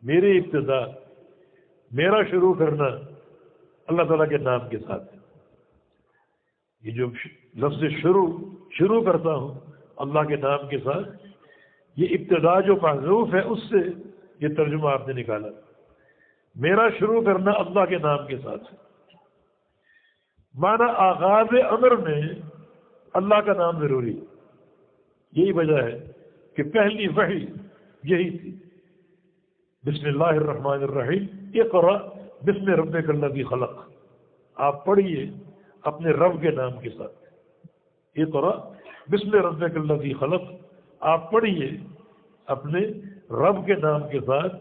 میری ابتدا، میرا شروع کرنا اللہ تعالیٰ کے نام کے ساتھ ہے۔ یہ جو لفظ شروع کرتا ہوں اللہ کے نام کے ساتھ، یہ ابتدا جو محذوف ہے اس سے یہ ترجمہ آپ نے نکالا۔ میرا شروع کرنا اللہ کے نام کے ساتھ ہے، معنی آغاز امر میں اللہ کا نام ضروری ہے۔ یہی وجہ ہے کہ پہلی وحی یہی تھی، بسم اللہ الرحمن الرحیم، اقرأ بسم ربک الذی خلق۔ آپ پڑھیے اپنے رب کے نام کے ساتھ، اقرأ بسم ربک الذی خلق، آپ پڑھیے اپنے رب کے نام کے ساتھ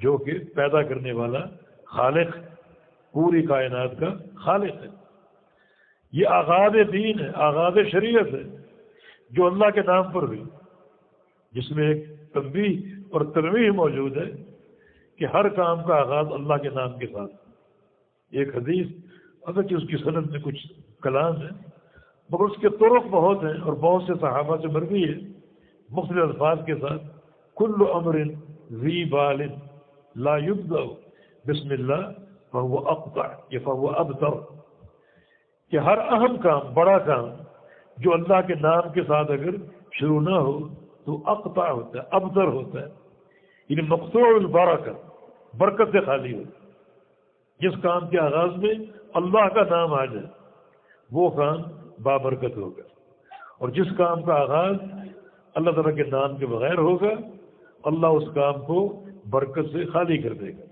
جو کہ پیدا کرنے والا خالق، پوری کائنات کا خالق ہے۔ یہ آغاز دین ہے، آغاز شریعت ہے جو اللہ کے نام پر ہوئی، جس میں ایک تنبیہ اور تنویہ موجود ہے کہ ہر کام کا آغاز اللہ کے نام کے ساتھ۔ ایک حدیث، اگرچہ اس کی سند میں کچھ کلام ہے مگر اس کے طرق بہت ہیں اور بہت سے صحابہ سے مروی ہے مختلف الفاظ کے ساتھ، کل امر ذی بال لا یبدأ بسم اللہ فہو اقطع یا فہو ابتر، کہ ہر اہم کام، بڑا کام جو اللہ کے نام کے ساتھ اگر شروع نہ ہو تو اقطع ہوتا ہے، ابتر ہوتا ہے، یعنی مقطوع البرکت، برکت سے خالی ہو۔ جس کام کے آغاز میں اللہ کا نام آ جائے وہ کام بابرکت ہوگا، اور جس کام کا آغاز اللہ تعالیٰ کے نام کے بغیر ہوگا اللہ اس کام کو برکت سے خالی کر دے گا۔